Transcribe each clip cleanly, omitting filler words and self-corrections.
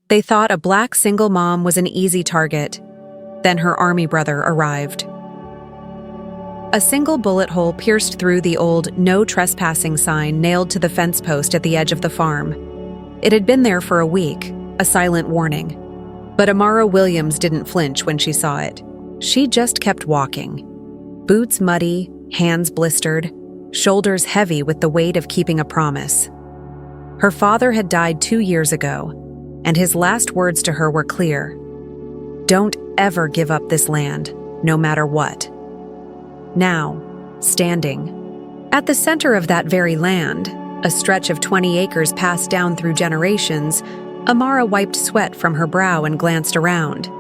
They thought a black single mom was an easy target. Then her army brother arrived. A single bullet hole pierced through the old "No Trespassing" sign nailed to the fence post at the edge of the farm. It had been there for a week, a silent warning. But Amara Williams didn't flinch when she saw it. She just kept walking. Boots muddy, hands blistered, shoulders heavy with the weight of keeping a promise. Her father had died 2 years ago, and his last words to her were clear. Don't ever give up this land, no matter what. Now, standing at the center of that very land, a stretch of 20 acres passed down through generations, Amara wiped sweat from her brow and glanced around.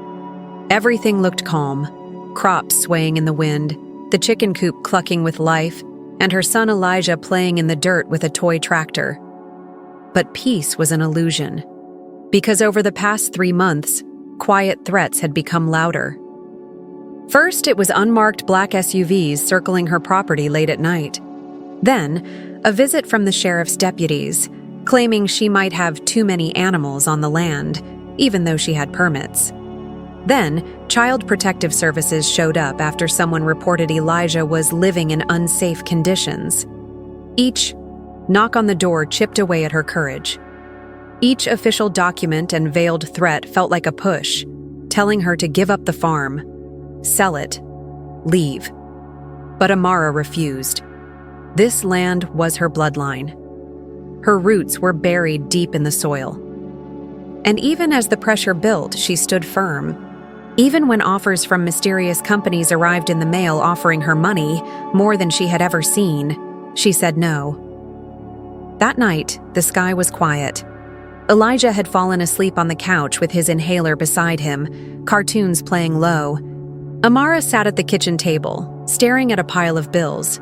Everything looked calm, crops swaying in the wind, the chicken coop clucking with life, and her son Elijah playing in the dirt with a toy tractor. But peace was an illusion, because over the past 3 months, quiet threats had become louder. First, it was unmarked black SUVs circling her property late at night. Then, a visit from the sheriff's deputies, claiming she might have too many animals on the land, even though she had permits. Then, Child Protective Services showed up after someone reported Elijah was living in unsafe conditions. Each knock on the door chipped away at her courage. Each official document and veiled threat felt like a push, telling her to give up the farm, sell it, leave. But Amara refused. This land was her bloodline. Her roots were buried deep in the soil. And even as the pressure built, she stood firm. Even when offers from mysterious companies arrived in the mail offering her money, more than she had ever seen, she said no. That night, the sky was quiet. Elijah had fallen asleep on the couch with his inhaler beside him, cartoons playing low. Amara sat at the kitchen table, staring at a pile of bills.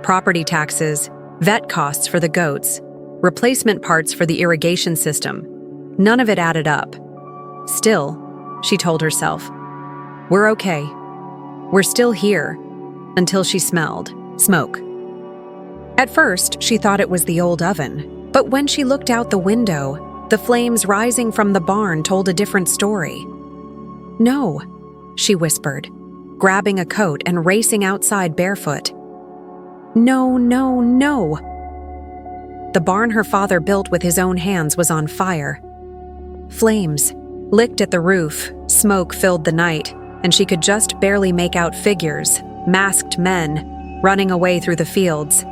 Property taxes, vet costs for the goats, replacement parts for the irrigation system. None of it added up. Still, she told herself, we're okay. We're still here, until she smelled smoke. At first, she thought it was the old oven, but when she looked out the window, the flames rising from the barn told a different story. No, she whispered, grabbing a coat and racing outside barefoot. No, no, no. The barn her father built with his own hands was on fire. Flames licked at the roof, smoke filled the night, and she could just barely make out figures, masked men, running away through the fields.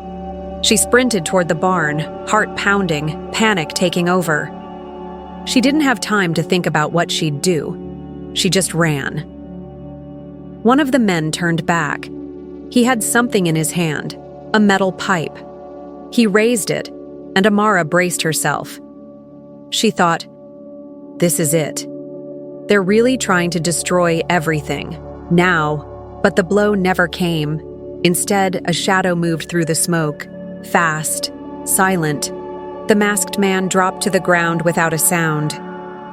She sprinted toward the barn, heart pounding, panic taking over. She didn't have time to think about what she'd do. She just ran. One of the men turned back. He had something in his hand, a metal pipe. He raised it, and Amara braced herself. She thought, this is it. They're really trying to destroy everything, now, but the blow never came. Instead, a shadow moved through the smoke, fast, silent. The masked man dropped to the ground without a sound.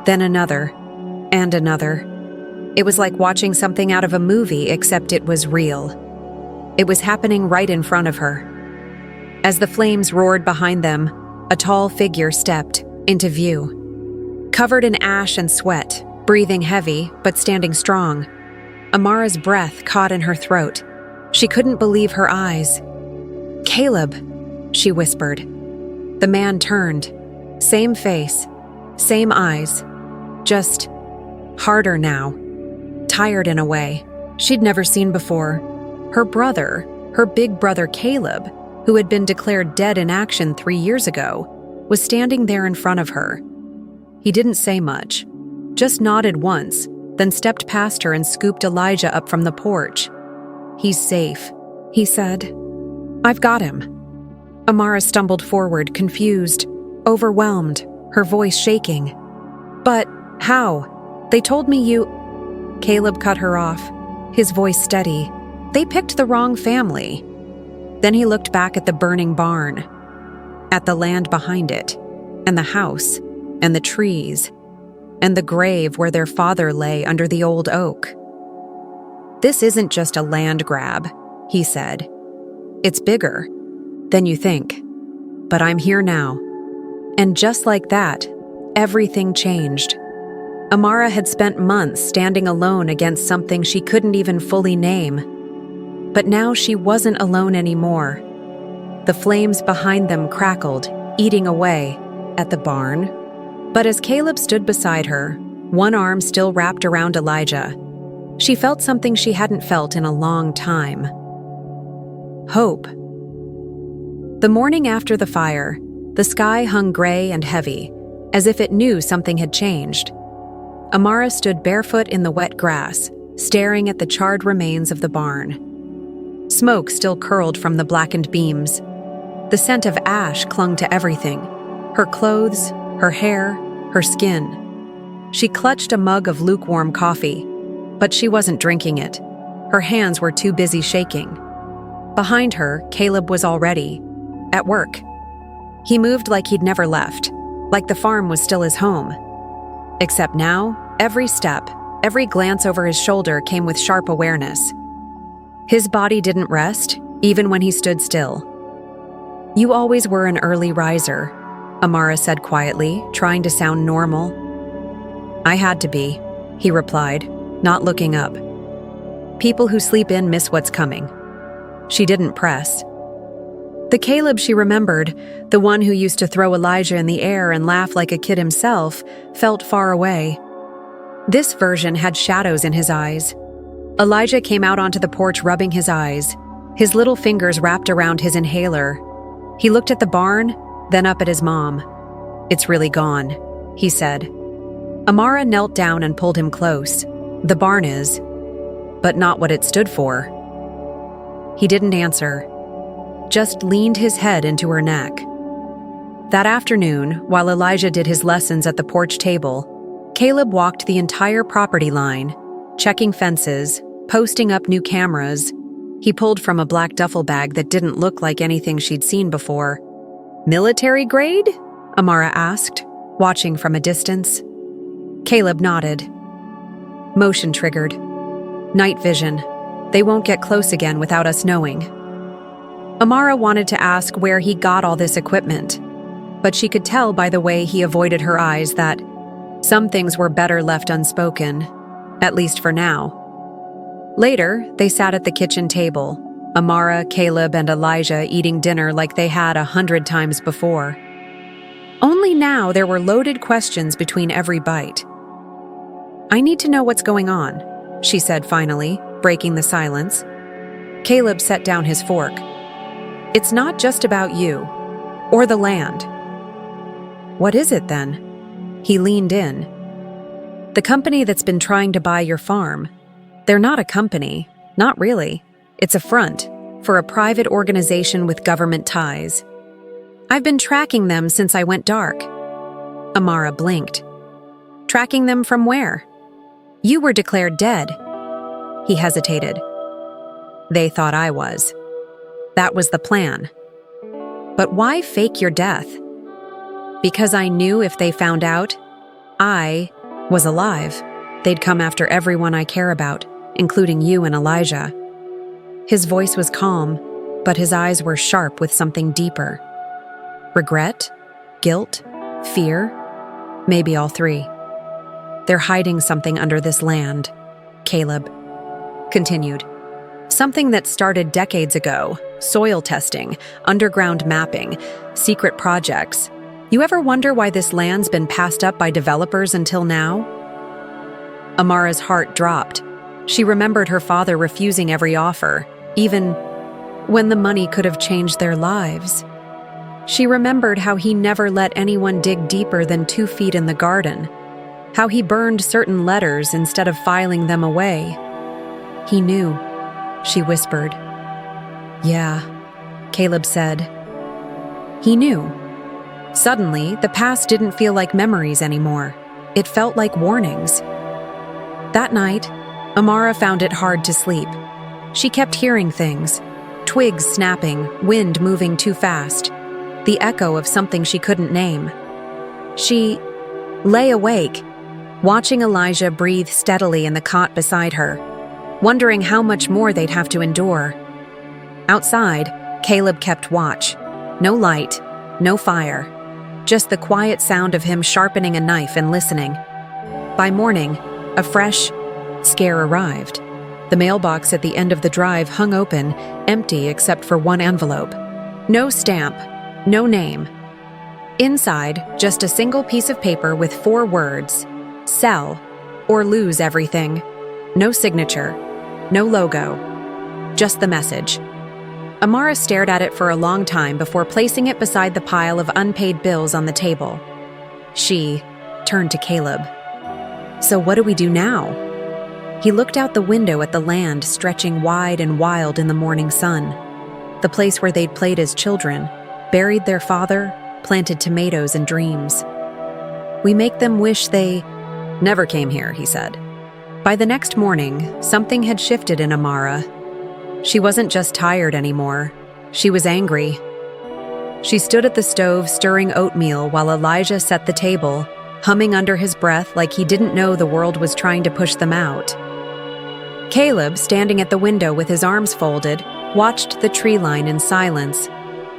Then another, and another. It was like watching something out of a movie, except it was real. It was happening right in front of her. As the flames roared behind them, a tall figure stepped into view. Covered in ash and sweat, breathing heavy, but standing strong. Amara's breath caught in her throat. She couldn't believe her eyes. "Caleb," she whispered. The man turned. Same face, same eyes, just harder now. Tired in a way she'd never seen before. Her brother, her big brother Caleb, who had been declared dead in action 3 years ago, was standing there in front of her. He didn't say much, just nodded once, then stepped past her and scooped Elijah up from the porch. "He's safe," he said. "I've got him." Amara stumbled forward, confused, overwhelmed, her voice shaking. "But how? They told me you—" Caleb cut her off, his voice steady. "They picked the wrong family." Then he looked back at the burning barn, at the land behind it, and the house, and the trees, and the grave where their father lay under the old oak. "This isn't just a land grab," he said. "It's bigger than you think. But I'm here now." And just like that, everything changed. Amara had spent months standing alone against something she couldn't even fully name. But now she wasn't alone anymore. The flames behind them crackled, eating away at the barn. But as Caleb stood beside her, one arm still wrapped around Elijah, she felt something she hadn't felt in a long time. Hope. The morning after the fire, the sky hung gray and heavy, as if it knew something had changed. Amara stood barefoot in the wet grass, staring at the charred remains of the barn. Smoke still curled from the blackened beams. The scent of ash clung to everything: her clothes, her hair, her skin. She clutched a mug of lukewarm coffee, but she wasn't drinking it. Her hands were too busy shaking. Behind her, Caleb was already at work. He moved like he'd never left, like the farm was still his home. Except now, every step, every glance over his shoulder came with sharp awareness. His body didn't rest, even when he stood still. "You always were an early riser," Amara said quietly, trying to sound normal. "I had to be," he replied, not looking up. "People who sleep in miss what's coming." She didn't press. The Caleb she remembered, the one who used to throw Elijah in the air and laugh like a kid himself, felt far away. This version had shadows in his eyes. Elijah came out onto the porch rubbing his eyes, his little fingers wrapped around his inhaler. He looked at the barn, then up at his mom. "It's really gone," he said. Amara knelt down and pulled him close. "The barn is, but not what it stood for." He didn't answer, just leaned his head into her neck. That afternoon, while Elijah did his lessons at the porch table, Caleb walked the entire property line, checking fences, posting up new cameras. He pulled from a black duffel bag that didn't look like anything she'd seen before. "Military grade?" Amara asked, watching from a distance. Caleb nodded. Motion triggered. Night vision. They won't get close again without us knowing. Amara wanted to ask where he got all this equipment, but she could tell by the way he avoided her eyes that some things were better left unspoken, at least for now. Later, they sat at the kitchen table, Amara, Caleb, and Elijah eating dinner like they had 100 times before. Only now there were loaded questions between every bite. "I need to know what's going on," she said finally, breaking the silence. Caleb set down his fork. "It's not just about you, or the land." "What is it then?" He leaned in. "The company that's been trying to buy your farm. They're not a company, not really. It's a front for a private organization with government ties. I've been tracking them since I went dark." Amara blinked. "Tracking them from where?" "You were declared dead." He hesitated. "They thought I was. That was the plan." "But why fake your death?" "Because I knew if they found out I was alive, they'd come after everyone I care about, including you and Elijah." His voice was calm, but his eyes were sharp with something deeper. Regret? Guilt? Fear? Maybe all three. "They're hiding something under this land," Caleb continued. "Something that started decades ago. Soil testing, underground mapping, secret projects. You ever wonder why this land's been passed up by developers until now?" Amara's heart dropped. She remembered her father refusing every offer, even when the money could have changed their lives. She remembered how he never let anyone dig deeper than 2 feet in the garden, how he burned certain letters instead of filing them away. "He knew," she whispered. "Yeah," Caleb said. He knew. Suddenly, the past didn't feel like memories anymore. It felt like warnings. That night, Amara found it hard to sleep. She kept hearing things: twigs snapping, wind moving too fast, the echo of something she couldn't name. She lay awake, watching Elijah breathe steadily in the cot beside her, wondering how much more they'd have to endure. Outside, Caleb kept watch. No light, no fire, just the quiet sound of him sharpening a knife and listening. By morning, a fresh scare arrived. The mailbox at the end of the drive hung open, empty except for one envelope. No stamp, no name. Inside, just a single piece of paper with 4 words: sell or lose everything. No signature, no logo, just the message. Amara stared at it for a long time before placing it beside the pile of unpaid bills on the table. She turned to Caleb. "So what do we do now?" He looked out the window at the land stretching wide and wild in the morning sun. The place where they'd played as children, buried their father, planted tomatoes and dreams. "We make them wish they never came here," he said. By the next morning, something had shifted in Amara. She wasn't just tired anymore. She was angry. She stood at the stove stirring oatmeal while Elijah set the table, humming under his breath like he didn't know the world was trying to push them out. Caleb, standing at the window with his arms folded, watched the tree line in silence.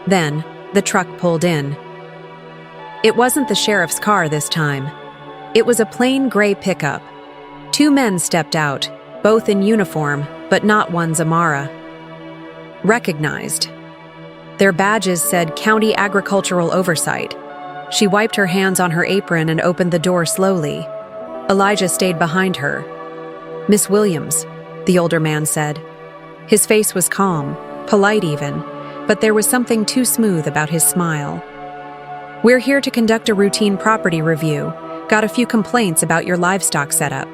Then, the truck pulled in. It wasn't the sheriff's car this time. It was a plain gray pickup. 2 men stepped out, both in uniform, but not one's Amara. Recognized. Their badges said County Agricultural Oversight. She wiped her hands on her apron and opened the door slowly. Elijah stayed behind her. "Miss Williams," the older man said. His face was calm, polite even, but there was something too smooth about his smile. "We're here to conduct a routine property review. Got a few complaints about your livestock setup."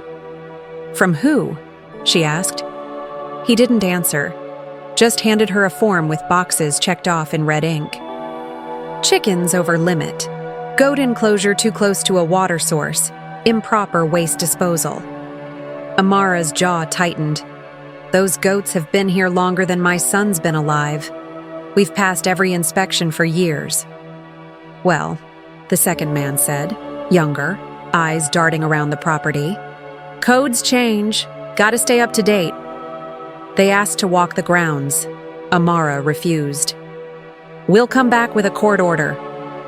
"From who?" she asked. He didn't answer, just handed her a form with boxes checked off in red ink. "Chickens over limit. Goat enclosure too close to a water source. Improper waste disposal." Amara's jaw tightened. "Those goats have been here longer than my son's been alive. We've passed every inspection for years." "Well," the second man said, younger, eyes darting around the property. "Codes change. Gotta stay up to date." They asked to walk the grounds. Amara refused. "We'll come back with a court order,"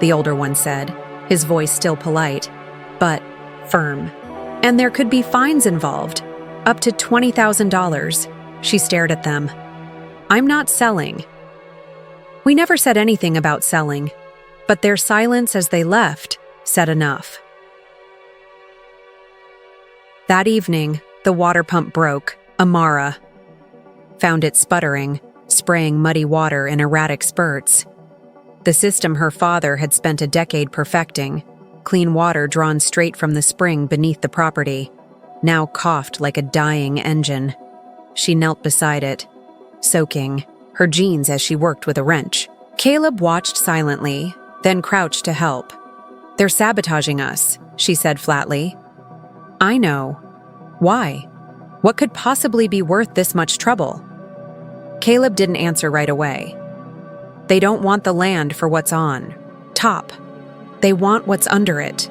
the older one said, his voice still polite, but firm. "And there could be fines involved, up to $20,000. She stared at them. "I'm not selling." "We never said anything about selling, but their silence as they left said enough. That evening, the water pump broke. Amara found it sputtering, spraying muddy water in erratic spurts. The system her father had spent a decade perfecting, clean water drawn straight from the spring beneath the property, now coughed like a dying engine. She knelt beside it, soaking, her jeans as she worked with a wrench. Caleb watched silently, then crouched to help. "They're sabotaging us," she said flatly. "I know. Why? What could possibly be worth this much trouble?" Caleb didn't answer right away. "They don't want the land for what's on top. They want what's under it.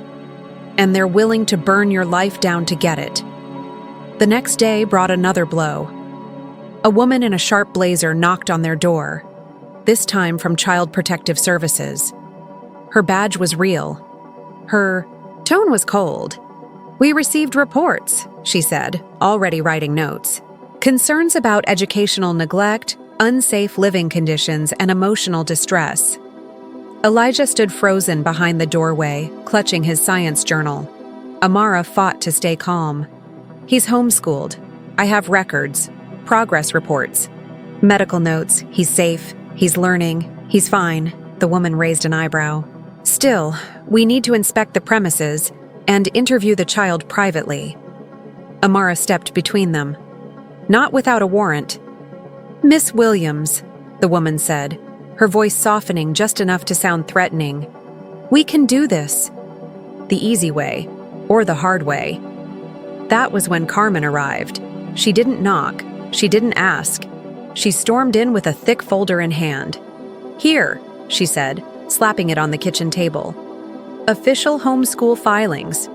And they're willing to burn your life down to get it." The next day brought another blow. A woman in a sharp blazer knocked on their door, this time from Child Protective Services. Her badge was real. Her tone was cold. "We received reports," she said, already writing notes. "Concerns about educational neglect, unsafe living conditions, and emotional distress." Elijah stood frozen behind the doorway, clutching his science journal. Amara fought to stay calm. "He's homeschooled. I have records, progress reports, medical notes. He's safe. He's learning. He's fine." The woman raised an eyebrow. "Still, we need to inspect the premises and interview the child privately." Amara stepped between them. "Not without a warrant." "Miss Williams," the woman said, her voice softening just enough to sound threatening. "We can do this. The easy way, or the hard way." That was when Carmen arrived. She didn't knock. She didn't ask. She stormed in with a thick folder in hand. "Here," she said, slapping it on the kitchen table. "Official homeschool filings.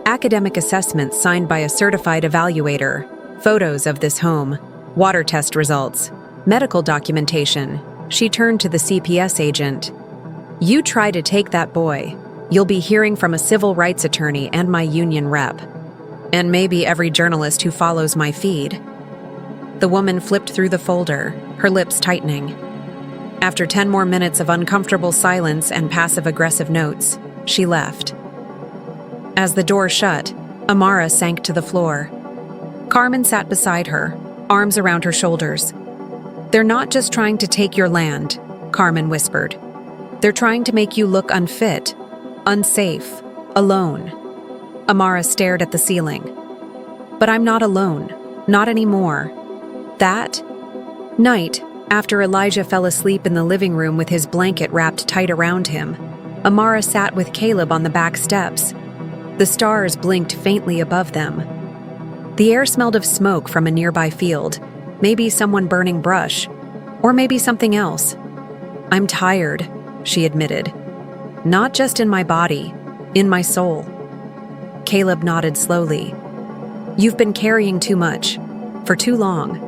Academic assessments signed by a certified evaluator. Photos of this home. Water test results. Medical documentation." She turned to the CPS agent. "You try to take that boy. You'll be hearing from a civil rights attorney and my union rep. And maybe every journalist who follows my feed. The woman flipped through the folder, her lips tightening. After 10 more minutes of uncomfortable silence and passive-aggressive notes, she left. As the door shut, Amara sank to the floor. Carmen sat beside her, arms around her shoulders. "They're not just trying to take your land," Carmen whispered. "They're trying to make you look unfit, unsafe, alone." Amara stared at the ceiling. "But I'm not alone. Not anymore." That night, after Elijah fell asleep in the living room with his blanket wrapped tight around him, Amara sat with Caleb on the back steps. The stars blinked faintly above them. The air smelled of smoke from a nearby field, maybe someone burning brush, or maybe something else. "I'm tired," she admitted. "Not just in my body, in my soul." Caleb nodded slowly. "You've been carrying too much, for too long."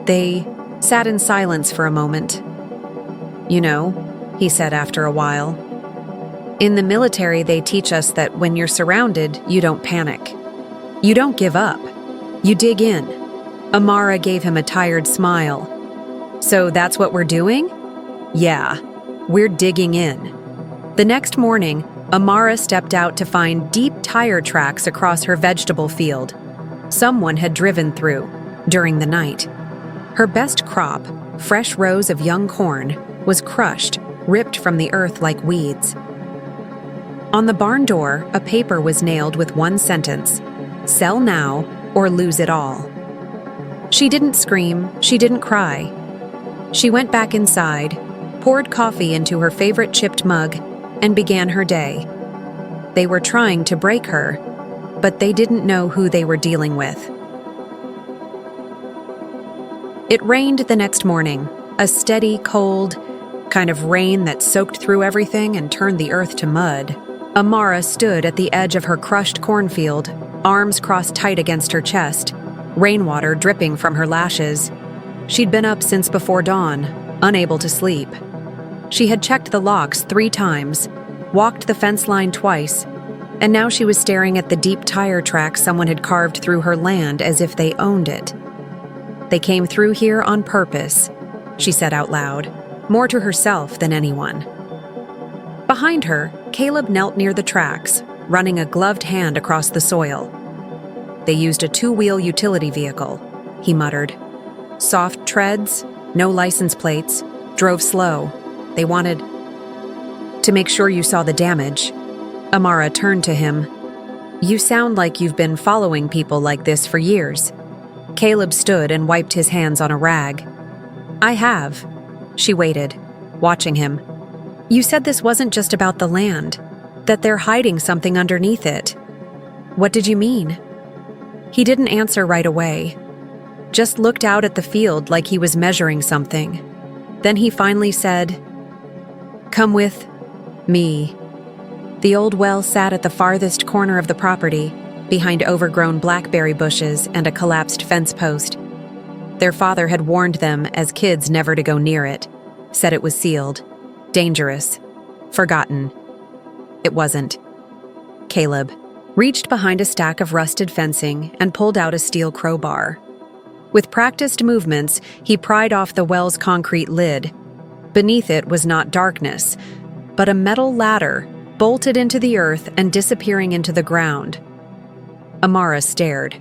They sat in silence for a moment. "You know," he said after a while, "in the military they teach us that when you're surrounded, you don't panic. You don't give up. You dig in." Amara gave him a tired smile. "So that's what we're doing?" "Yeah, we're digging in." The next morning, Amara stepped out to find deep tire tracks across her vegetable field. Someone had driven through during the night. Her best crop, fresh rows of young corn, was crushed, ripped from the earth like weeds. On the barn door, a paper was nailed with one sentence: "Sell now or lose it all." She didn't scream, she didn't cry. She went back inside, poured coffee into her favorite chipped mug, and began her day. They were trying to break her, but they didn't know who they were dealing with. It rained the next morning, a steady, cold kind of rain that soaked through everything and turned the earth to mud. Amara stood at the edge of her crushed cornfield, arms crossed tight against her chest, rainwater dripping from her lashes. She'd been up since before dawn, unable to sleep. She had checked the locks 3 times, walked the fence line twice, and now she was staring at the deep tire tracks someone had carved through her land as if they owned it. "They came through here on purpose," she said out loud, more to herself than anyone. Behind her, Caleb knelt near the tracks, running a gloved hand across the soil. "They used a 2-wheel utility vehicle," he muttered. "Soft treads, no license plates, drove slow. They wanted to make sure you saw the damage." Amara turned to him. "You sound like you've been following people like this for years." Caleb stood and wiped his hands on a rag. "I have." She waited, watching him. "You said this wasn't just about the land, that they're hiding something underneath it. What did you mean?" He didn't answer right away, just looked out at the field like he was measuring something. Then he finally said, "Come with me." The old well sat at the farthest corner of the property, behind overgrown blackberry bushes and a collapsed fence post. Their father had warned them as kids never to go near it, said it was sealed, dangerous, forgotten. It wasn't. Caleb reached behind a stack of rusted fencing and pulled out a steel crowbar. With practiced movements, he pried off the well's concrete lid. Beneath it was not darkness, but a metal ladder bolted into the earth and disappearing into the ground. Amara stared.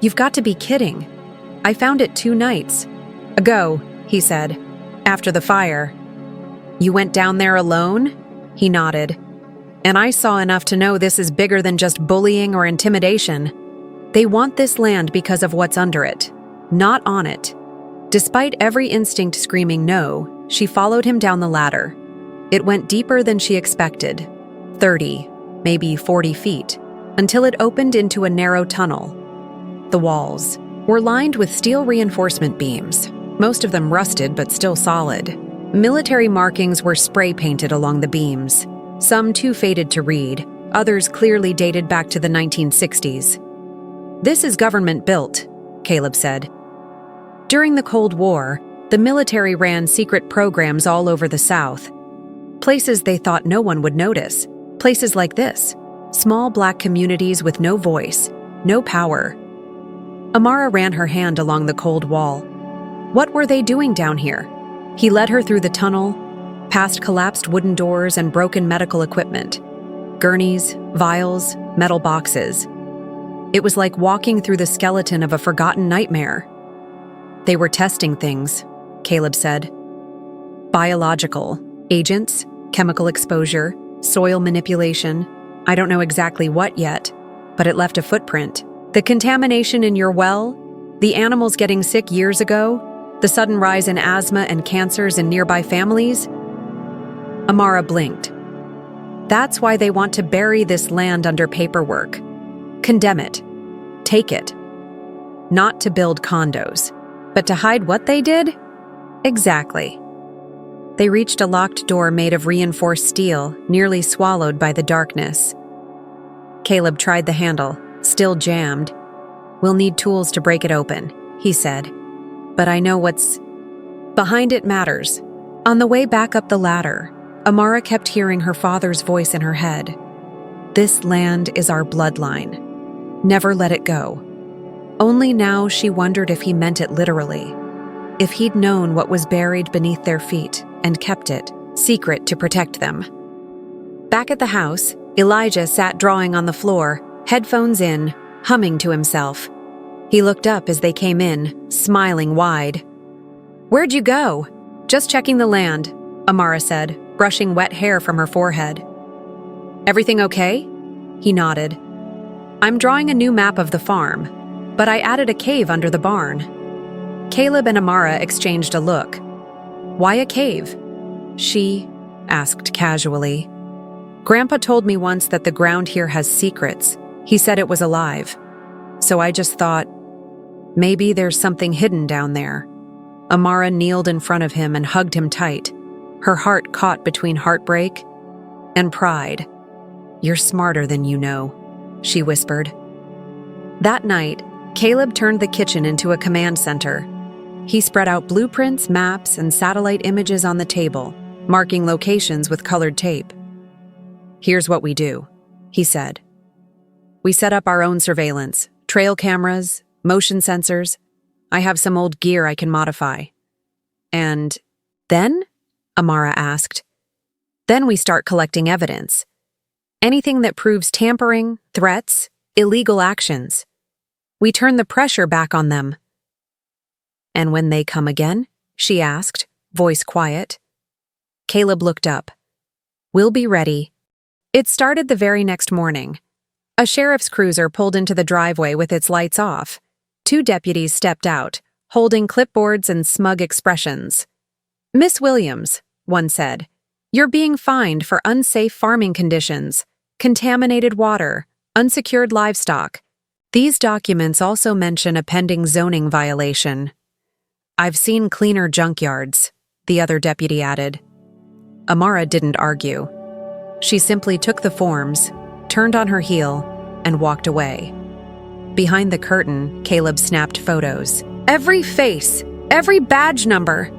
"You've got to be kidding. I found it 2 nights ago," he said, "after the fire." "You went down there alone?" He nodded. "And I saw enough to know this is bigger than just bullying or intimidation. They want this land because of what's under it, not on it." Despite every instinct screaming no, she followed him down the ladder. It went deeper than she expected, 30, maybe 40 feet, until it opened into a narrow tunnel. The walls were lined with steel reinforcement beams, most of them rusted but still solid. Military markings were spray-painted along the beams, some too faded to read, others clearly dated back to the 1960s. "This is government-built," Caleb said. During the Cold War, the military ran secret programs all over the South. Places they thought no one would notice. Places like this. Small black communities with no voice. no power. Amara ran her hand along the cold wall. What were they doing down here? He led her through the tunnel, past collapsed wooden doors and broken medical equipment. Gurneys, vials, metal boxes. It was like walking through the skeleton of a forgotten nightmare. They were testing things, Caleb said. Biological, agents, chemical exposure, soil manipulation. I don't know exactly what yet, but it left a footprint. The contamination in your well, the animals getting sick years ago, the sudden rise in asthma and cancers in nearby families. Amara blinked. That's why they want to bury this land under paperwork. Condemn it. Take it. Not to build condos, but to hide what they did? Exactly. They reached a locked door made of reinforced steel, nearly swallowed by the darkness. Caleb tried the handle, still jammed. We'll need tools to break it open, he said. But I know what's behind it matters. On the way back up the ladder, Amara kept hearing her father's voice in her head. This land is our bloodline. Never let it go. Only now she wondered if he meant it literally. If he'd known what was buried beneath their feet and kept it secret to protect them. Back at the house, Elijah sat drawing on the floor, headphones in, humming to himself. He looked up as they came in, smiling wide. Where'd you go? Just checking the land, Amara said, brushing wet hair from her forehead. Everything okay? He nodded. I'm drawing a new map of the farm, but I added a cave under the barn. Caleb and Amara exchanged a look. Why a cave? She asked casually. Grandpa told me once that the ground here has secrets. He said it was alive. So I just thought, maybe there's something hidden down there. Amara kneeled in front of him and hugged him tight, her heart caught between heartbreak and pride. You're smarter than you know, she whispered. That night, Caleb turned the kitchen into a command center. He spread out blueprints, maps, and satellite images on the table, marking locations with colored tape. Here's what we do, he said. We set up our own surveillance, trail cameras, motion sensors. I have some old gear I can modify. And then? Amara asked. Then we start collecting evidence. Anything that proves tampering, threats, illegal actions. We turn the pressure back on them. And when they come again? She asked, voice quiet. Caleb looked up. We'll be ready. It started the very next morning. A sheriff's cruiser pulled into the driveway with its lights off. 2 deputies stepped out, holding clipboards and smug expressions. Miss Williams, one said, you're being fined for unsafe farming conditions, contaminated water, unsecured livestock. These documents also mention a pending zoning violation. I've seen cleaner junkyards, the other deputy added. Amara didn't argue. She simply took the forms, turned on her heel, and walked away. Behind the curtain, Caleb snapped photos. Every face, every badge number.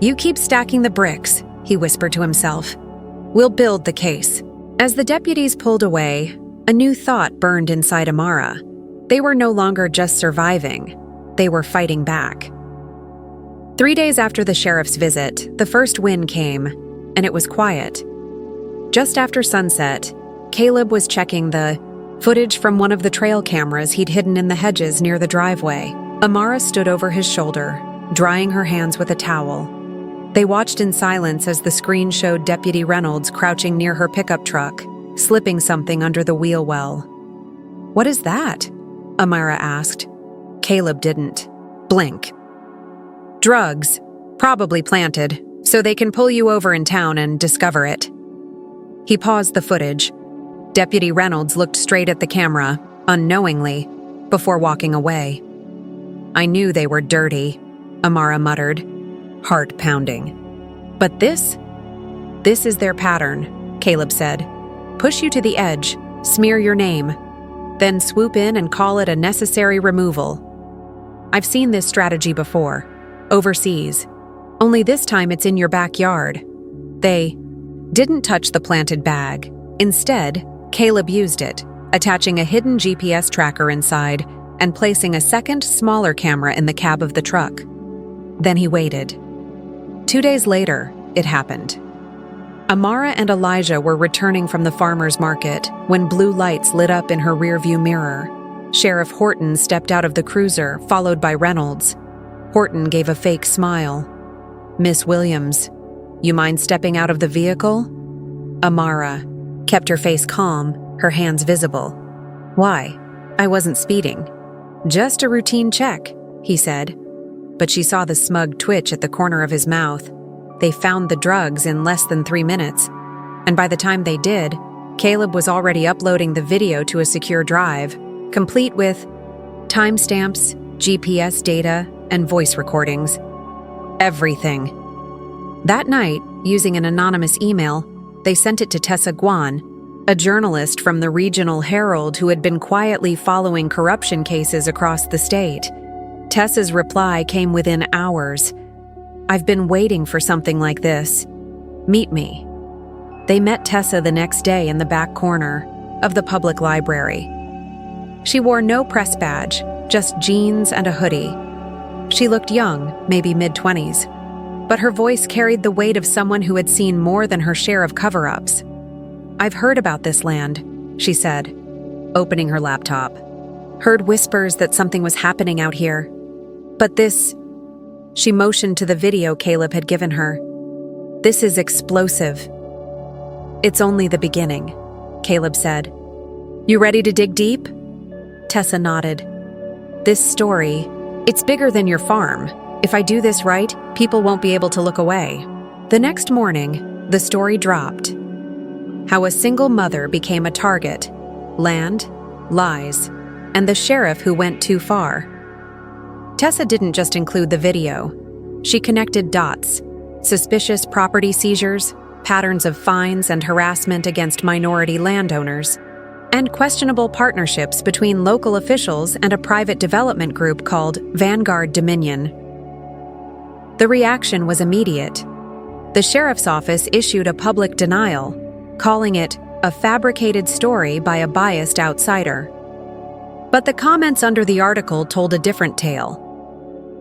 You keep stacking the bricks, he whispered to himself. We'll build the case. As the deputies pulled away, a new thought burned inside Amara. They were no longer just surviving. They were fighting back. 3 days after the sheriff's visit, the first wind came, and it was quiet. Just after sunset, Caleb was checking the footage from one of the trail cameras he'd hidden in the hedges near the driveway. Amara stood over his shoulder, drying her hands with a towel. They watched in silence as the screen showed Deputy Reynolds crouching near her pickup truck, slipping something under the wheel well. What is that? Amara asked. Caleb didn't blink. Drugs, probably planted, so they can pull you over in town and discover it. He paused the footage. Deputy Reynolds looked straight at the camera, unknowingly, before walking away. I knew they were dirty, Amara muttered, heart pounding. But this is their pattern, Caleb said. Push you to the edge, smear your name, then swoop in and call it a necessary removal. I've seen this strategy before, overseas. Only this time it's in your backyard. They didn't touch the planted bag. Instead, Caleb used it, attaching a hidden GPS tracker inside and placing a second, smaller camera in the cab of the truck. Then he waited. 2 days later, it happened. Amara and Elijah were returning from the farmer's market when blue lights lit up in her rearview mirror. Sheriff Horton stepped out of the cruiser, followed by Reynolds. Horton gave a fake smile. "Miss Williams, you mind stepping out of the vehicle?" Amara kept her face calm, her hands visible. "Why? I wasn't speeding. Just a routine check," he said. But she saw the smug twitch at the corner of his mouth. They found the drugs in less than 3 minutes, and by the time they did, Caleb was already uploading the video to a secure drive, complete with timestamps, GPS data, and voice recordings. Everything. That night, using an anonymous email, they sent it to Tessa Guan, a journalist from the Regional Herald who had been quietly following corruption cases across the state. Tessa's reply came within hours. "I've been waiting for something like this. Meet me." They met Tessa the next day in the back corner of the public library. She wore no press badge, just jeans and a hoodie. She looked young, maybe mid-20s, but her voice carried the weight of someone who had seen more than her share of cover-ups. "I've heard about this land," she said, opening her laptop. "Heard whispers that something was happening out here. But this..." She motioned to the video Caleb had given her. "This is explosive." "It's only the beginning," Caleb said. "You ready to dig deep?" Tessa nodded. "This story, it's bigger than your farm. If I do this right, people won't be able to look away." The next morning, the story dropped. How a single mother became a target, land, lies, and the sheriff who went too far. Tessa didn't just include the video. She connected dots: suspicious property seizures, patterns of fines and harassment against minority landowners, and questionable partnerships between local officials and a private development group called Vanguard Dominion. The reaction was immediate. The sheriff's office issued a public denial, calling it a fabricated story by a biased outsider. But the comments under the article told a different tale.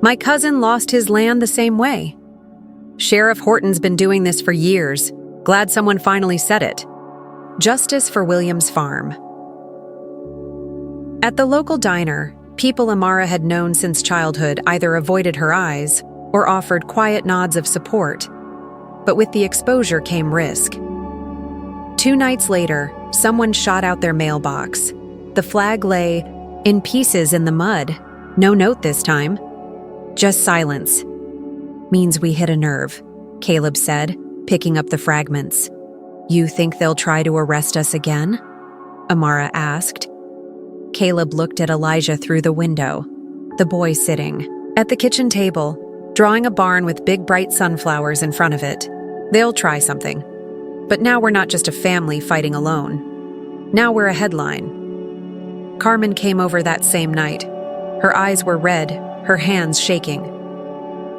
"My cousin lost his land the same way. Sheriff Horton's been doing this for years. Glad someone finally said it. Justice for Williams Farm." At the local diner, people Amara had known since childhood either avoided her eyes or offered quiet nods of support. But with the exposure came risk. 2 nights later, someone shot out their mailbox. The flag lay in pieces in the mud. No note this time. Just silence. "Means we hit a nerve," Caleb said, picking up the fragments. "You think they'll try to arrest us again?" Amara asked. Caleb looked at Elijah through the window, the boy sitting at the kitchen table, drawing a barn with big bright sunflowers in front of it. "They'll try something. But now we're not just a family fighting alone. Now we're a headline." Carmen came over that same night. Her eyes were red, her hands shaking.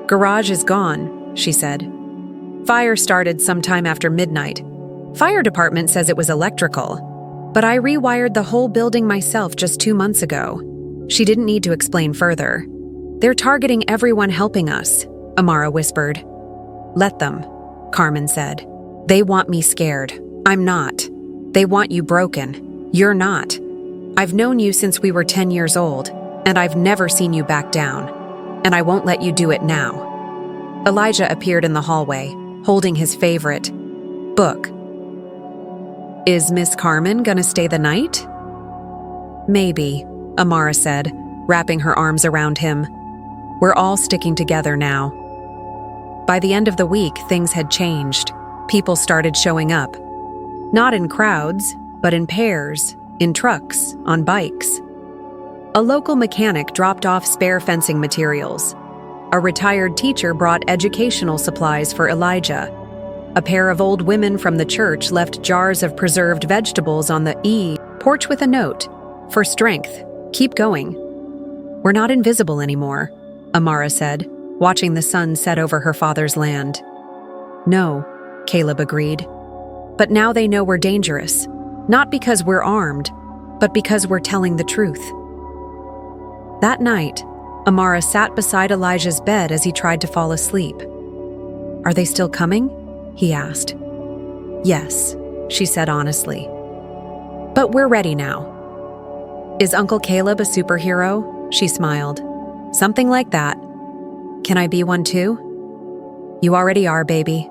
"Garage is gone," she said. "Fire started sometime after midnight. Fire department says it was electrical, but I rewired the whole building myself just 2 months ago." She didn't need to explain further. "They're targeting everyone helping us," Amara whispered. "Let them," Carmen said. "They want me scared. I'm not. They want you broken. You're not. I've known you since we were 10 years old, and I've never seen you back down. And I won't let you do it now." Elijah appeared in the hallway, holding his favorite book. "Is Miss Carmen gonna stay the night?" "Maybe," Amara said, wrapping her arms around him. "We're all sticking together now." By the end of the week, things had changed. People started showing up. Not in crowds, but in pairs, in trucks, on bikes. A local mechanic dropped off spare fencing materials. A retired teacher brought educational supplies for Elijah. A pair of old women from the church left jars of preserved vegetables on the porch with a note, "For strength, keep going." "We're not invisible anymore," Amara said, watching the sun set over her father's land. "No," Caleb agreed. "But now they know we're dangerous. Not because we're armed, but because we're telling the truth. That night, Amara sat beside Elijah's bed as he tried to fall asleep. "Are they still coming?" he asked. "Yes," she said honestly. "But we're ready now." "Is Uncle Caleb a superhero?" She smiled. "Something like that. Can I be one too?" "You already are, baby."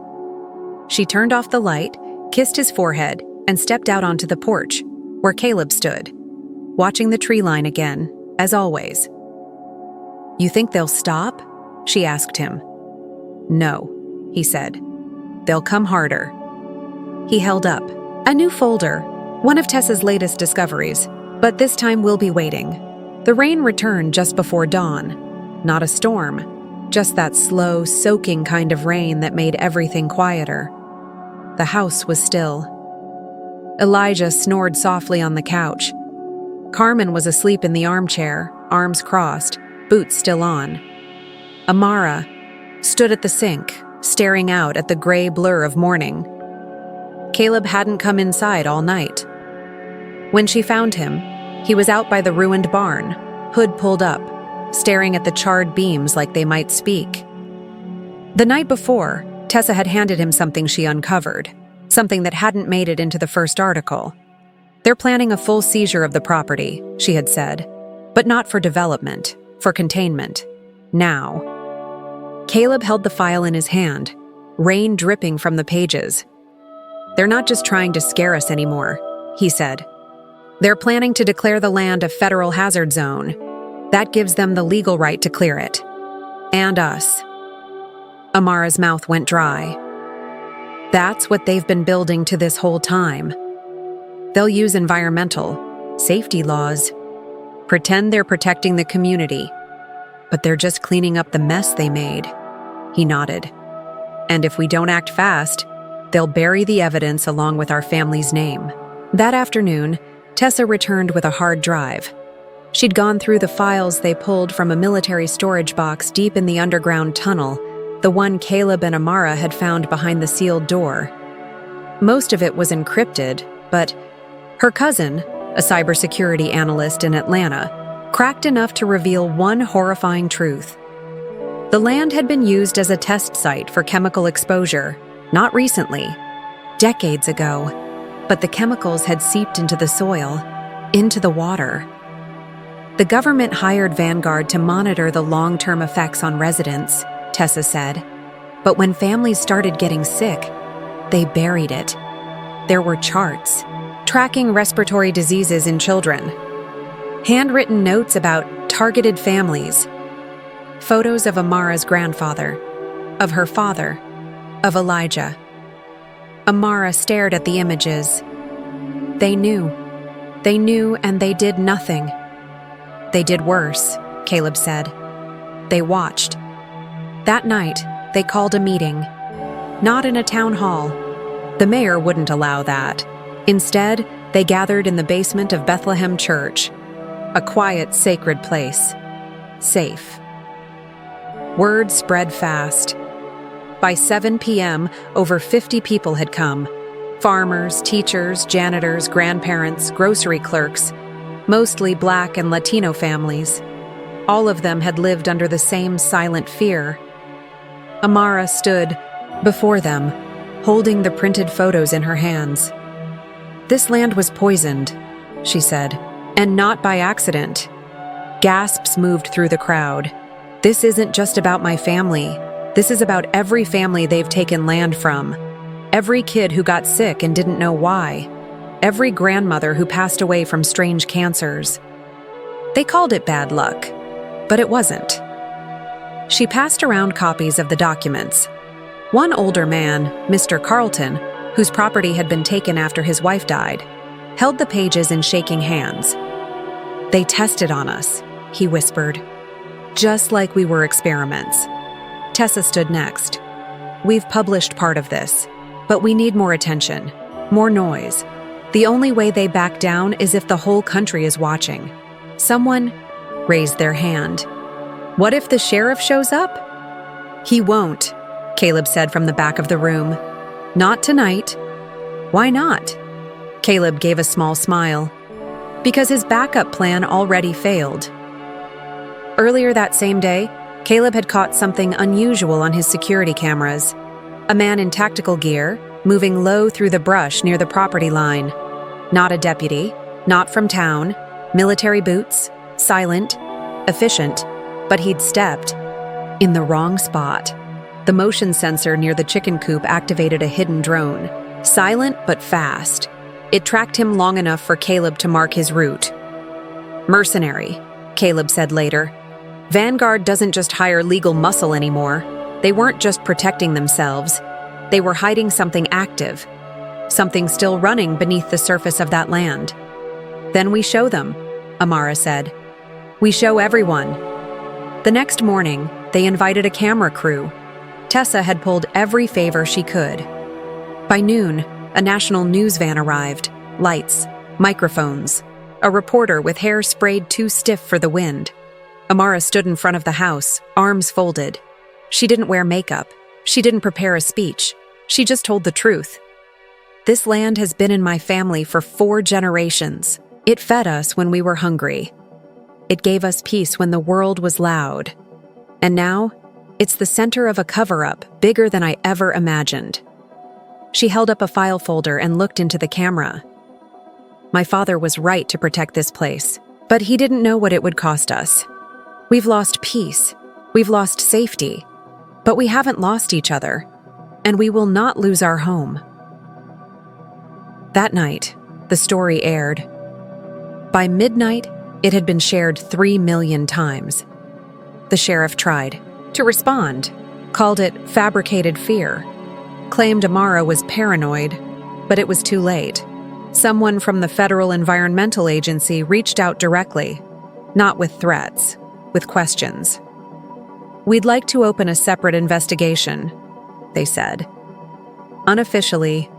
She turned off the light, kissed his forehead, and stepped out onto the porch, where Caleb stood, watching the tree line again, as always. "You think they'll stop?" she asked him. "No," he said. "They'll come harder." He held up a new folder, one of Tessa's latest discoveries, but this time we'll be waiting. The rain returned just before dawn. Not a storm, just that slow, soaking kind of rain that made everything quieter. The house was still. Elijah snored softly on the couch. Carmen was asleep in the armchair, arms crossed, boots still on. Amara stood at the sink, staring out at the gray blur of morning. Caleb hadn't come inside all night. When she found him, he was out by the ruined barn, hood pulled up, staring at the charred beams like they might speak. The night before, Tessa had handed him something she uncovered, something that hadn't made it into the first article. "They're planning a full seizure of the property," she had said, "but not for development, for containment. Now." Caleb held the file in his hand, rain dripping from the pages. "They're not just trying to scare us anymore," he said. "They're planning to declare the land a federal hazard zone. That gives them the legal right to clear it. And us." Amara's mouth went dry. "That's what they've been building to this whole time. They'll use environmental, safety laws, pretend they're protecting the community, but they're just cleaning up the mess they made." He nodded. "And if we don't act fast, they'll bury the evidence along with our family's name." That afternoon, Tessa returned with a hard drive. She'd gone through the files they pulled from a military storage box deep in the underground tunnel, the one Caleb and Amara had found behind the sealed door. Most of it was encrypted, but her cousin, a cybersecurity analyst in Atlanta, cracked enough to reveal one horrifying truth. The land had been used as a test site for chemical exposure, not recently, decades ago, but the chemicals had seeped into the soil, into the water. The government hired Vanguard to monitor the long-term effects on residents, Tessa said. But when families started getting sick, they buried it. There were charts tracking respiratory diseases in children, handwritten notes about targeted families, photos of Amara's grandfather, of her father, of Elijah. Amara stared at the images. They knew, and they did nothing. They did worse, Caleb said. They watched. That night, they called a meeting. Not in a town hall. The mayor wouldn't allow that. Instead, they gathered in the basement of Bethlehem Church, a quiet, sacred place. Safe. Word spread fast. By 7 p.m., over 50 people had come. Farmers, teachers, janitors, grandparents, grocery clerks, mostly Black and Latino families. All of them had lived under the same silent fear. Amara stood before them, holding the printed photos in her hands. "This land was poisoned," she said, "and not by accident." Gasps moved through the crowd. "This isn't just about my family. This is about every family they've taken land from. Every kid who got sick and didn't know why. Every grandmother who passed away from strange cancers. They called it bad luck, but it wasn't." She passed around copies of the documents. One older man, Mr. Carlton, whose property had been taken after his wife died, held the pages in shaking hands. "They tested on us," he whispered, "just like we were experiments." Tessa stood next. "We've published part of this, but we need more attention, more noise. The only way they back down is if the whole country is watching." Someone raised their hand. "What if the sheriff shows up?" "He won't," Caleb said from the back of the room. "Not tonight." "Why not?" Caleb gave a small smile. because his backup plan already failed. Earlier that same day, Caleb had caught something unusual on his security cameras. A man in tactical gear, moving low through the brush near the property line. Not a deputy, not from town, military boots, silent, efficient, but he'd stepped in the wrong spot. The motion sensor near the chicken coop activated a hidden drone, silent but fast. It tracked him long enough for Caleb to mark his route. Mercenary, Caleb said later. Vanguard doesn't just hire legal muscle anymore. They weren't just protecting themselves. They were hiding something active, something still running beneath the surface of that land. Then we show them, Amara said. We show everyone. The next morning, they invited a camera crew. Tessa had pulled every favor she could. By noon, a national news van arrived. Lights, microphones, a reporter with hair sprayed too stiff for the wind. Amara stood in front of the house, arms folded. She didn't wear makeup. She didn't prepare a speech. She just told the truth. This land has been in my family for 4 generations. It fed us when we were hungry. It gave us peace when the world was loud. And now, it's the center of a cover-up bigger than I ever imagined. She held up a file folder and looked into the camera. My father was right to protect this place, but he didn't know what it would cost us. We've lost peace. We've lost safety. But we haven't lost each other. And we will not lose our home. That night, the story aired. By midnight, it had been shared 3 million times. The sheriff tried to respond, called it fabricated fear, claimed Amara was paranoid, but it was too late. Someone from the Federal Environmental Agency reached out directly, not with threats, with questions. We'd like to open a separate investigation, they said. Unofficially,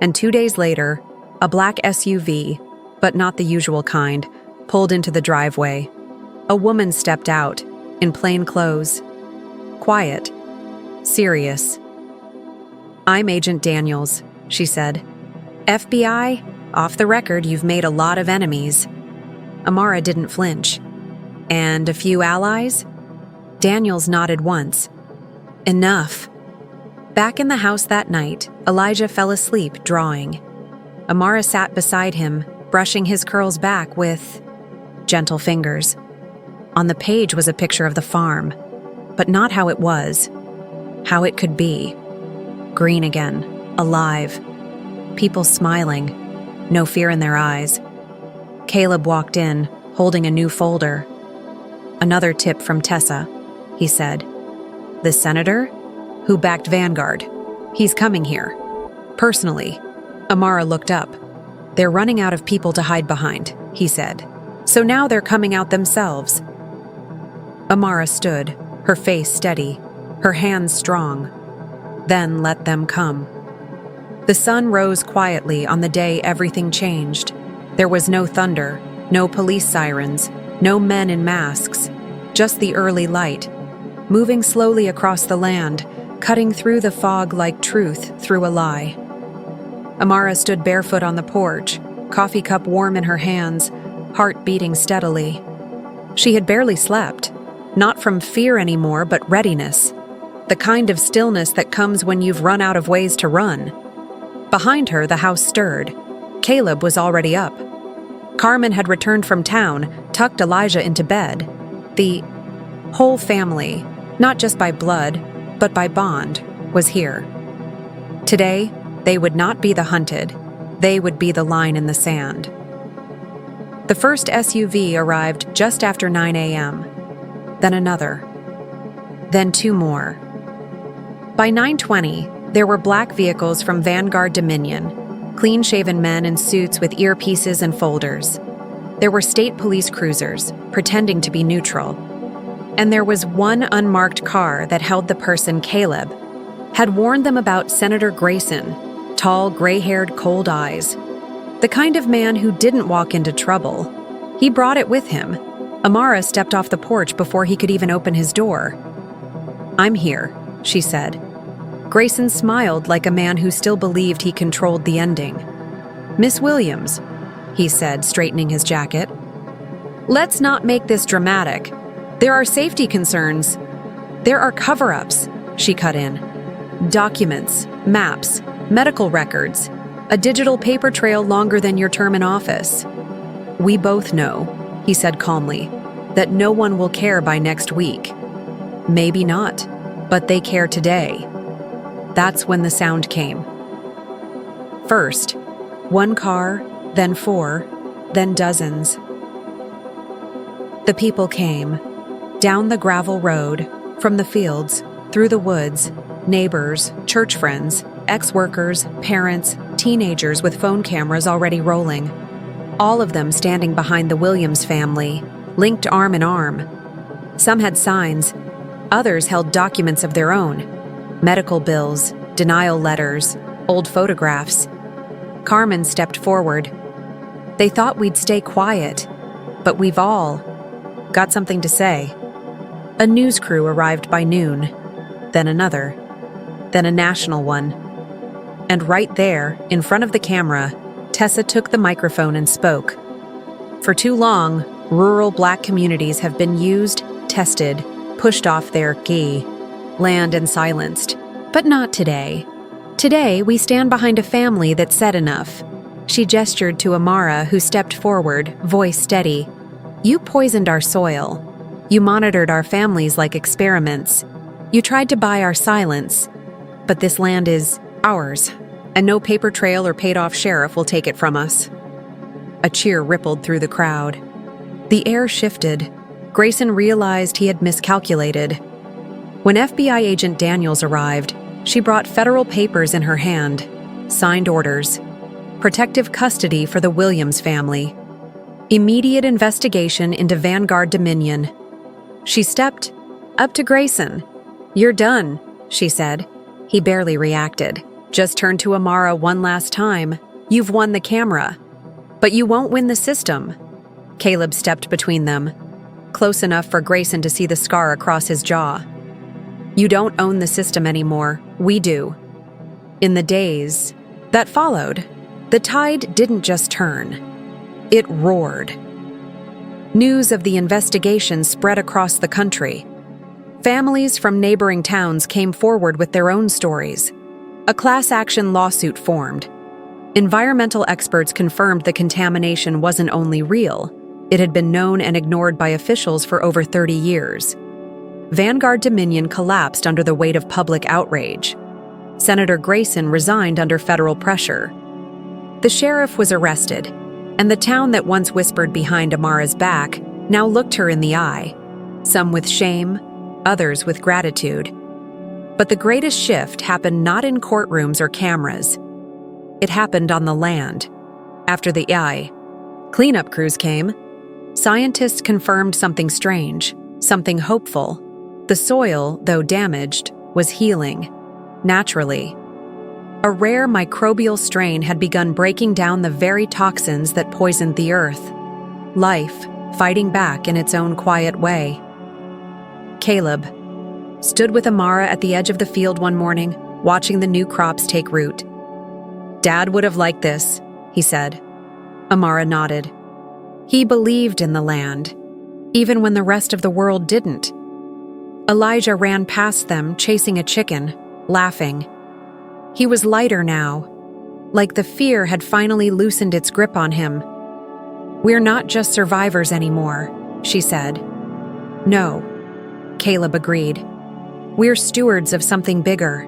and 2 days later, a black SUV, but not the usual kind, pulled into the driveway. A woman stepped out, in plain clothes. Quiet. Serious. I'm Agent Daniels, she said. FBI, off the record, you've made a lot of enemies. Amara didn't flinch. And a few allies? Daniels nodded once. Enough. Back in the house that night, Elijah fell asleep drawing. Amara sat beside him, brushing his curls back with gentle fingers. On the page was a picture of the farm, but not how it was, how it could be. Green again, alive, people smiling, no fear in their eyes. Caleb walked in, holding a new folder. Another tip from Tessa, he said. The senator? Who backed Vanguard. He's coming here. Personally. Amara looked up. They're running out of people to hide behind, he said. So now they're coming out themselves. Amara stood, her face steady, her hands strong. Then let them come. The sun rose quietly on the day everything changed. There was no thunder, no police sirens, no men in masks, just the early light, moving slowly across the land, cutting through the fog like truth through a lie. Amara stood barefoot on the porch, coffee cup warm in her hands, heart beating steadily. She had barely slept, not from fear anymore, but readiness, the kind of stillness that comes when you've run out of ways to run. Behind her, the house stirred. Caleb was already up. Carmen had returned from town, tucked Elijah into bed. The whole family, not just by blood, but by bond, was here. Today, they would not be the hunted. They would be the line in the sand. The first SUV arrived just after 9 a.m. Then another. Then 2 more. By 9:20, there were black vehicles from Vanguard Dominion, clean-shaven men in suits with earpieces and folders. There were state police cruisers, pretending to be neutral. And there was one unmarked car that held the person Caleb had warned them about, Senator Grayson, tall, gray-haired, cold eyes. The kind of man who didn't walk into trouble. He brought it with him. Amara stepped off the porch before he could even open his door. I'm here, she said. Grayson smiled like a man who still believed he controlled the ending. Miss Williams, he said, straightening his jacket. Let's not make this dramatic. There are safety concerns. There are cover-ups, she cut in. Documents, maps, medical records, a digital paper trail longer than your term in office. We both know, he said calmly, that no one will care by next week. Maybe not, but they care today. That's when the sound came. First, one car, then 4, then dozens. The people came, down the gravel road, from the fields, through the woods, neighbors, church friends, ex-workers, parents, teenagers with phone cameras already rolling. All of them standing behind the Williams family, linked arm in arm. Some had signs, others held documents of their own. Medical bills, denial letters, old photographs. Carmen stepped forward. They thought we'd stay quiet, but we've all got something to say. A news crew arrived by noon, then another, then a national one. And right there, in front of the camera, Tessa took the microphone and spoke. For too long, rural Black communities have been used, tested, pushed off their land and silenced. But not today. Today, we stand behind a family that said enough. She gestured to Amara, who stepped forward, voice steady. You poisoned our soil. You monitored our families like experiments. You tried to buy our silence. But this land is ours, and no paper trail or paid-off sheriff will take it from us. A cheer rippled through the crowd. The air shifted. Grayson realized he had miscalculated. When FBI agent Daniels arrived, she brought federal papers in her hand, signed orders, protective custody for the Williams family, immediate investigation into Vanguard Dominion. She stepped up to Grayson. You're done, she said. He barely reacted, just turned to Amara one last time. You've won the camera, but you won't win the system. Caleb stepped between them, close enough for Grayson to see the scar across his jaw. You don't own the system anymore, we do. In the days that followed, the tide didn't just turn, it roared. News of the investigation spread across the country. Families from neighboring towns came forward with their own stories. A class action lawsuit formed. Environmental experts confirmed the contamination wasn't only real, it had been known and ignored by officials for over 30 years. Vanguard Dominion collapsed under the weight of public outrage. Senator Grayson resigned under federal pressure. The sheriff was arrested, and the town that once whispered behind Amara's back now looked her in the eye, some with shame, others with gratitude. But the greatest shift happened not in courtrooms or cameras. It happened on the land. After the cleanup crews came, scientists confirmed something strange, something hopeful. The soil, though damaged, was healing, naturally. A rare microbial strain had begun breaking down the very toxins that poisoned the earth. Life, fighting back in its own quiet way. Caleb stood with Amara at the edge of the field one morning, watching the new crops take root. Dad would have liked this, he said. Amara nodded. He believed in the land, even when the rest of the world didn't. Elijah ran past them, chasing a chicken, laughing. He was lighter now, like the fear had finally loosened its grip on him. We're not just survivors anymore, she said. No, Caleb agreed. We're stewards of something bigger.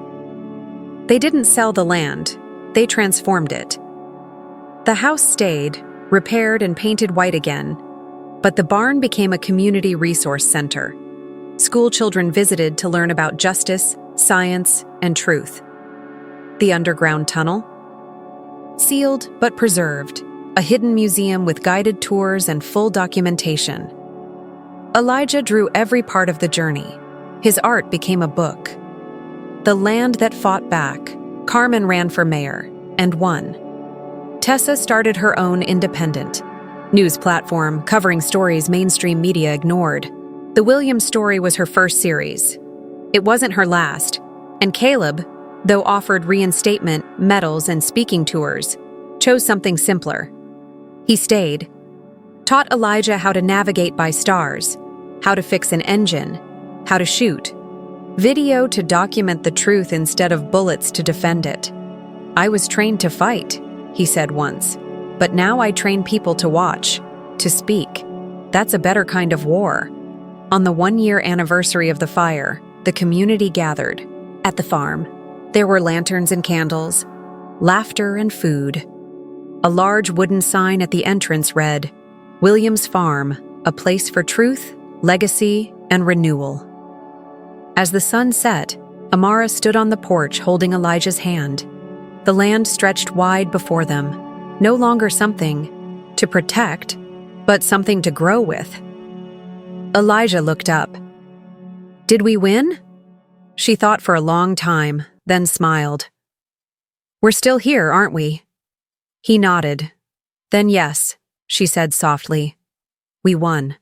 They didn't sell the land, they transformed it. The house stayed, repaired and painted white again, but the barn became a community resource center. School children visited to learn about justice, science, and truth. The underground tunnel? Sealed but preserved, a hidden museum with guided tours and full documentation. Elijah drew every part of the journey. His art became a book. The Land That Fought Back. Carmen ran for mayor, and won. Tessa started her own independent news platform covering stories mainstream media ignored. The Williams story was her first series. It wasn't her last, and Caleb, though offered reinstatement, medals, and speaking tours, chose something simpler. He stayed, taught Elijah how to navigate by stars, how to fix an engine, how to shoot. Video to document the truth instead of bullets to defend it. "I was trained to fight," he said once, "but now I train people to watch, to speak. That's a better kind of war." On the 1-year anniversary of the fire, the community gathered. At the farm, there were lanterns and candles, laughter and food. A large wooden sign at the entrance read, "Williams Farm, a place for truth, legacy, and renewal." As the sun set, Amara stood on the porch holding Elijah's hand. The land stretched wide before them, no longer something to protect, but something to grow with. Elijah looked up. "Did we win?" She thought for a long time, then smiled. "We're still here, aren't we?" He nodded. "Then yes," she said softly. "We won."